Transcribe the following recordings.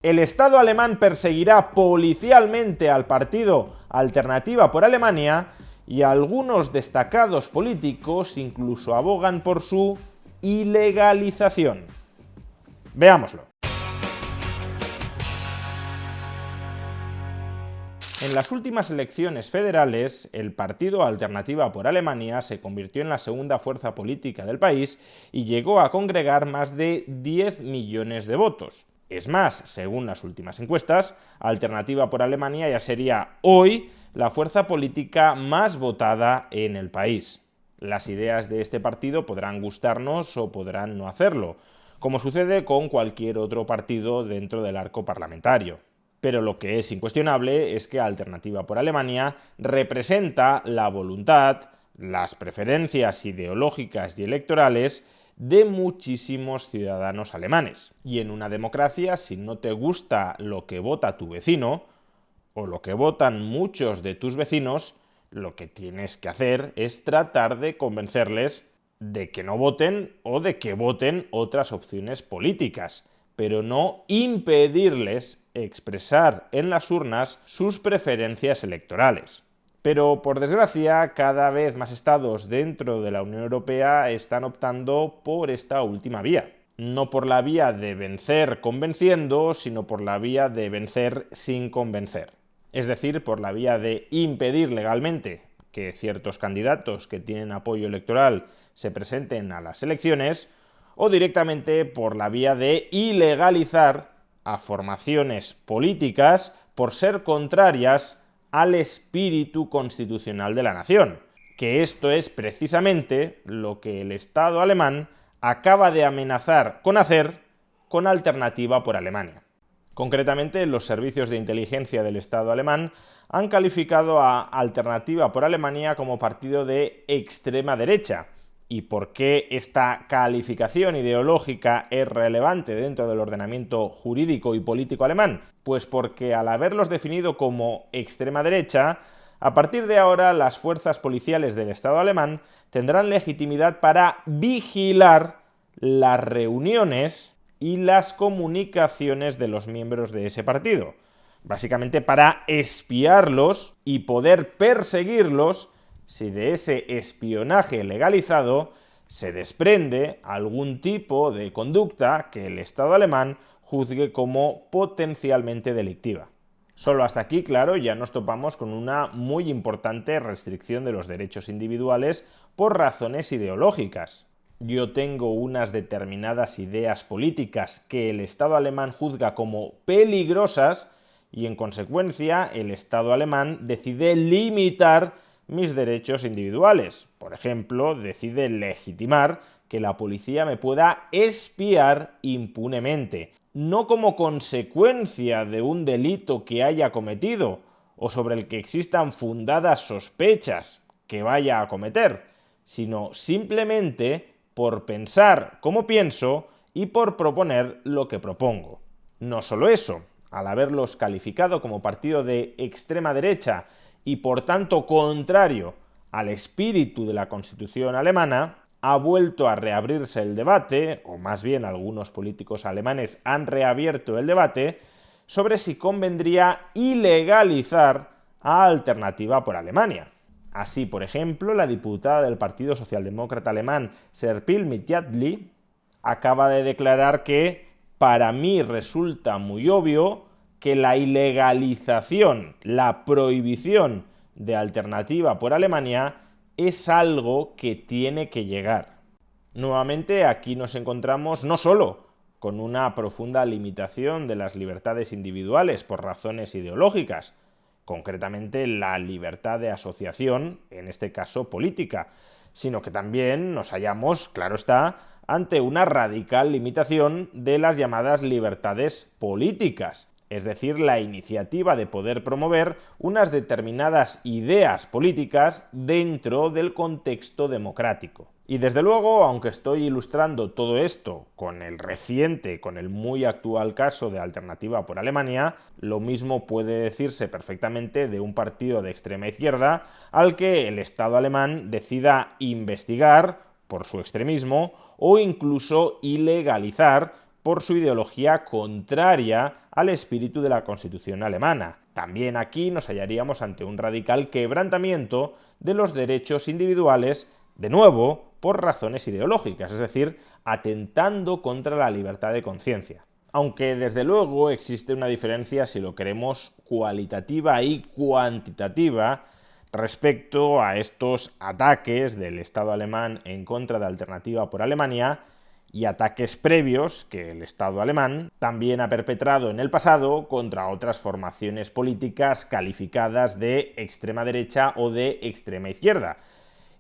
El Estado alemán perseguirá policialmente al partido Alternativa por Alemania y algunos destacados políticos incluso abogan por su ilegalización. Veámoslo. En las últimas elecciones federales, el partido Alternativa por Alemania se convirtió en la segunda fuerza política del país y llegó a congregar más de 10 millones de votos. Es más, según las últimas encuestas, Alternativa por Alemania ya sería hoy la fuerza política más votada en el país. Las ideas de este partido podrán gustarnos o podrán no hacerlo, como sucede con cualquier otro partido dentro del arco parlamentario. Pero lo que es incuestionable es que Alternativa por Alemania representa la voluntad, las preferencias ideológicas y electorales de muchísimos ciudadanos alemanes. Y en una democracia, si no te gusta lo que vota tu vecino, o lo que votan muchos de tus vecinos, lo que tienes que hacer es tratar de convencerles de que no voten o de que voten otras opciones políticas, pero no impedirles expresar en las urnas sus preferencias electorales. Pero, por desgracia, cada vez más estados dentro de la Unión Europea están optando por esta última vía. No por la vía de vencer convenciendo, sino por la vía de vencer sin convencer. Es decir, por la vía de impedir legalmente que ciertos candidatos que tienen apoyo electoral se presenten a las elecciones, o directamente por la vía de ilegalizar a formaciones políticas por ser contrarias al espíritu constitucional de la nación, que esto es precisamente lo que el Estado alemán acaba de amenazar con hacer con Alternativa por Alemania. Concretamente, los servicios de inteligencia del Estado alemán han calificado a Alternativa por Alemania como partido de extrema derecha. ¿Y por qué esta calificación ideológica es relevante dentro del ordenamiento jurídico y político alemán? Pues porque al haberlos definido como extrema derecha, a partir de ahora las fuerzas policiales del Estado alemán tendrán legitimidad para vigilar las reuniones y las comunicaciones de los miembros de ese partido. Básicamente para espiarlos y poder perseguirlos si de ese espionaje legalizado se desprende algún tipo de conducta que el Estado alemán juzgue como potencialmente delictiva. Solo hasta aquí, claro, ya nos topamos con una muy importante restricción de los derechos individuales por razones ideológicas. Yo tengo unas determinadas ideas políticas que el Estado alemán juzga como peligrosas y, en consecuencia, el Estado alemán decide limitar mis derechos individuales. Por ejemplo, decide legitimar que la policía me pueda espiar impunemente, no como consecuencia de un delito que haya cometido o sobre el que existan fundadas sospechas que vaya a cometer, sino simplemente por pensar como pienso y por proponer lo que propongo. No solo eso, al haberlos calificado como partido de extrema derecha y por tanto contrario al espíritu de la Constitución alemana, ha vuelto a reabrirse el debate, o más bien algunos políticos alemanes han reabierto el debate, sobre si convendría ilegalizar a Alternativa por Alemania. Así, por ejemplo, la diputada del Partido Socialdemócrata alemán, Serpil Mitjadli, acaba de declarar que para mí resulta muy obvio que la ilegalización, la prohibición de Alternativa por Alemania es algo que tiene que llegar. Nuevamente, aquí nos encontramos no solo con una profunda limitación de las libertades individuales por razones ideológicas, concretamente la libertad de asociación, en este caso política, sino que también nos hallamos, claro está, ante una radical limitación de las llamadas libertades políticas, es decir, la iniciativa de poder promover unas determinadas ideas políticas dentro del contexto democrático. Y desde luego, aunque estoy ilustrando todo esto con el muy actual caso de Alternativa por Alemania, lo mismo puede decirse perfectamente de un partido de extrema izquierda al que el Estado alemán decida investigar por su extremismo o incluso ilegalizar por su ideología contraria al espíritu de la Constitución alemana. También aquí nos hallaríamos ante un radical quebrantamiento de los derechos individuales, de nuevo, por razones ideológicas, es decir, atentando contra la libertad de conciencia. Aunque desde luego existe una diferencia, si lo queremos, cualitativa y cuantitativa respecto a estos ataques del Estado alemán en contra de Alternativa por Alemania y ataques previos que el Estado alemán también ha perpetrado en el pasado contra otras formaciones políticas calificadas de extrema derecha o de extrema izquierda.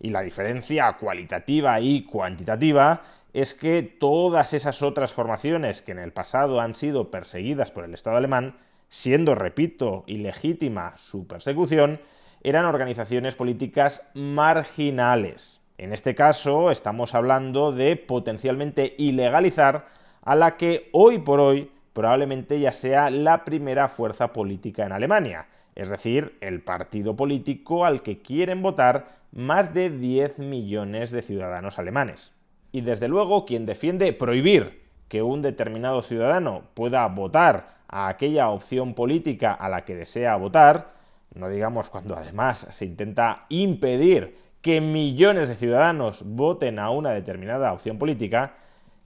Y la diferencia cualitativa y cuantitativa es que todas esas otras formaciones que en el pasado han sido perseguidas por el Estado alemán, siendo, repito, ilegítima su persecución, eran organizaciones políticas marginales. En este caso estamos hablando de potencialmente ilegalizar a la que hoy por hoy probablemente ya sea la primera fuerza política en Alemania, es decir, el partido político al que quieren votar más de 10 millones de ciudadanos alemanes. Y desde luego quien defiende prohibir que un determinado ciudadano pueda votar a aquella opción política a la que desea votar, no digamos cuando además se intenta impedir que millones de ciudadanos voten a una determinada opción política,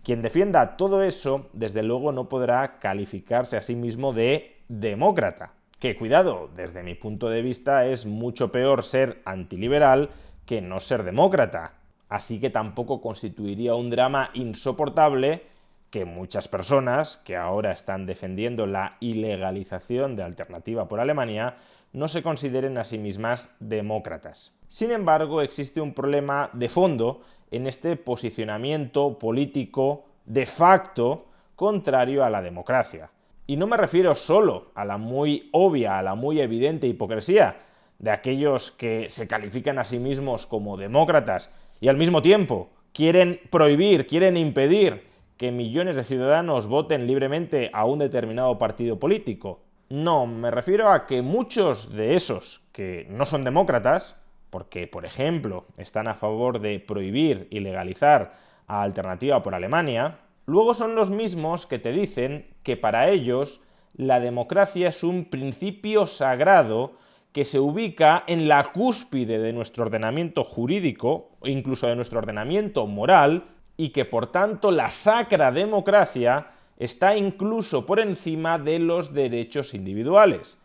quien defienda todo eso, desde luego no podrá calificarse a sí mismo de demócrata. Que cuidado, desde mi punto de vista es mucho peor ser antiliberal que no ser demócrata. Así que tampoco constituiría un drama insoportable que muchas personas que ahora están defendiendo la ilegalización de Alternativa por Alemania no se consideren a sí mismas demócratas. Sin embargo, existe un problema de fondo en este posicionamiento político de facto contrario a la democracia. Y no me refiero solo a la muy obvia, a la muy evidente hipocresía de aquellos que se califican a sí mismos como demócratas y al mismo tiempo quieren prohibir, quieren impedir que millones de ciudadanos voten libremente a un determinado partido político. No, me refiero a que muchos de esos que no son demócratas, porque, por ejemplo, están a favor de prohibir y legalizar a Alternativa por Alemania, luego son los mismos que te dicen que para ellos la democracia es un principio sagrado que se ubica en la cúspide de nuestro ordenamiento jurídico, o incluso de nuestro ordenamiento moral, y que por tanto la sacra democracia está incluso por encima de los derechos individuales,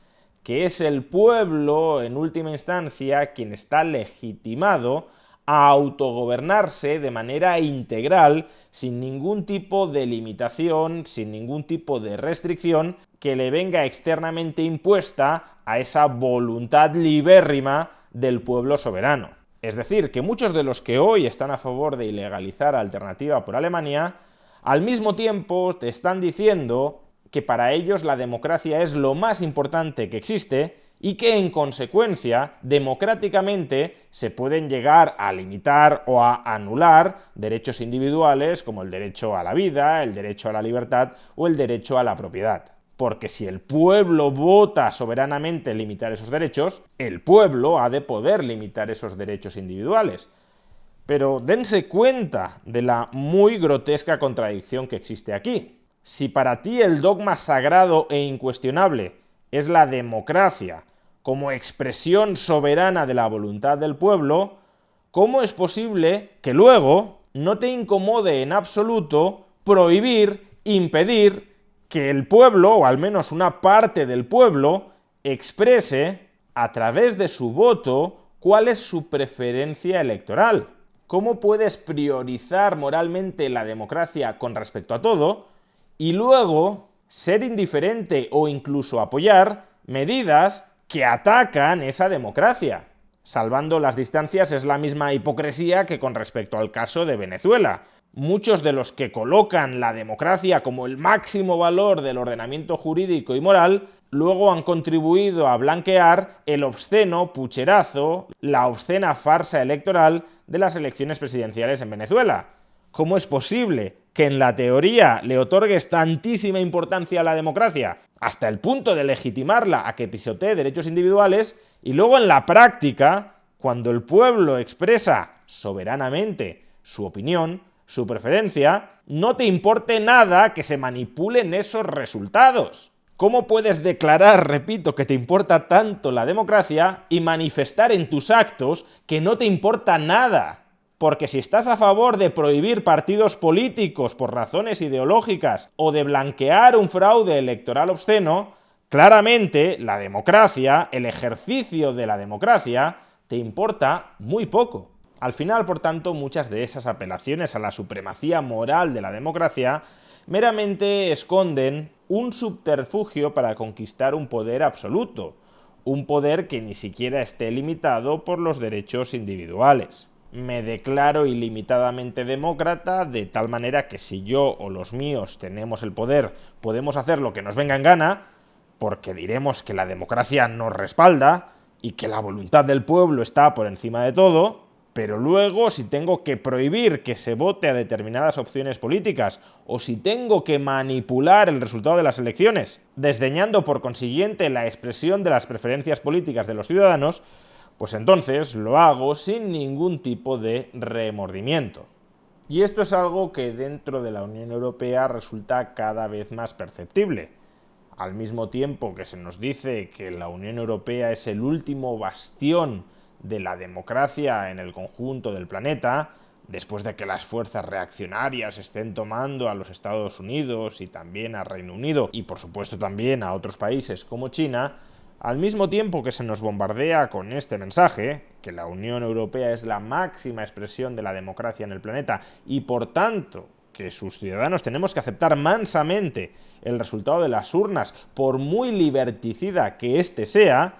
que es el pueblo, en última instancia, quien está legitimado a autogobernarse de manera integral, sin ningún tipo de limitación, sin ningún tipo de restricción que le venga externamente impuesta a esa voluntad libérrima del pueblo soberano. Es decir, que muchos de los que hoy están a favor de ilegalizar Alternativa por Alemania, al mismo tiempo te están diciendo que para ellos la democracia es lo más importante que existe y que en consecuencia, democráticamente, se pueden llegar a limitar o a anular derechos individuales como el derecho a la vida, el derecho a la libertad o el derecho a la propiedad. Porque si el pueblo vota soberanamente limitar esos derechos, el pueblo ha de poder limitar esos derechos individuales. Pero dense cuenta de la muy grotesca contradicción que existe aquí. Si para ti el dogma sagrado e incuestionable es la democracia como expresión soberana de la voluntad del pueblo, ¿cómo es posible que luego no te incomode en absoluto prohibir, impedir que el pueblo, o al menos una parte del pueblo, exprese a través de su voto cuál es su preferencia electoral? ¿Cómo puedes priorizar moralmente la democracia con respecto a todo y luego ser indiferente o incluso apoyar medidas que atacan esa democracia? Salvando las distancias, es la misma hipocresía que con respecto al caso de Venezuela. Muchos de los que colocan la democracia como el máximo valor del ordenamiento jurídico y moral, luego han contribuido a blanquear el obsceno pucherazo, la obscena farsa electoral de las elecciones presidenciales en Venezuela. ¿Cómo es posible que en la teoría le otorgues tantísima importancia a la democracia, hasta el punto de legitimarla a que pisotee derechos individuales, y luego en la práctica, cuando el pueblo expresa soberanamente su opinión, su preferencia, no te importe nada que se manipulen esos resultados? ¿Cómo puedes declarar, repito, que te importa tanto la democracia y manifestar en tus actos que no te importa nada? Porque si estás a favor de prohibir partidos políticos por razones ideológicas o de blanquear un fraude electoral obsceno, claramente la democracia, el ejercicio de la democracia, te importa muy poco. Al final, por tanto, muchas de esas apelaciones a la supremacía moral de la democracia meramente esconden un subterfugio para conquistar un poder absoluto, un poder que ni siquiera esté limitado por los derechos individuales. Me declaro ilimitadamente demócrata de tal manera que si yo o los míos tenemos el poder, podemos hacer lo que nos venga en gana, porque diremos que la democracia nos respalda y que la voluntad del pueblo está por encima de todo. Pero luego, si tengo que prohibir que se vote a determinadas opciones políticas o si tengo que manipular el resultado de las elecciones, desdeñando por consiguiente la expresión de las preferencias políticas de los ciudadanos, pues entonces lo hago sin ningún tipo de remordimiento. Y esto es algo que dentro de la Unión Europea resulta cada vez más perceptible. Al mismo tiempo que se nos dice que la Unión Europea es el último bastión de la democracia en el conjunto del planeta, después de que las fuerzas reaccionarias estén tomando a los Estados Unidos y también a Reino Unido y por supuesto también a otros países como China, al mismo tiempo que se nos bombardea con este mensaje, que la Unión Europea es la máxima expresión de la democracia en el planeta y por tanto que sus ciudadanos tenemos que aceptar mansamente el resultado de las urnas, por muy liberticida que éste sea,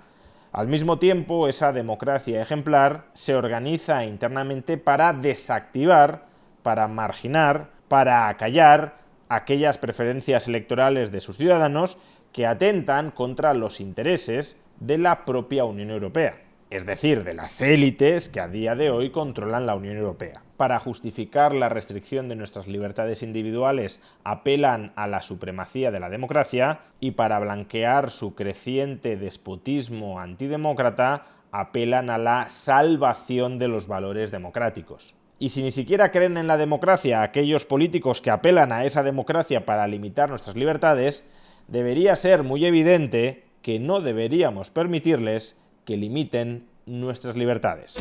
al mismo tiempo, esa democracia ejemplar se organiza internamente para desactivar, para marginar, para acallar aquellas preferencias electorales de sus ciudadanos que atentan contra los intereses de la propia Unión Europea, es decir, de las élites que a día de hoy controlan la Unión Europea. Para justificar la restricción de nuestras libertades individuales apelan a la supremacía de la democracia y para blanquear su creciente despotismo antidemócrata apelan a la salvación de los valores democráticos. Y si ni siquiera creen en la democracia aquellos políticos que apelan a esa democracia para limitar nuestras libertades, debería ser muy evidente que no deberíamos permitirles que limiten nuestras libertades.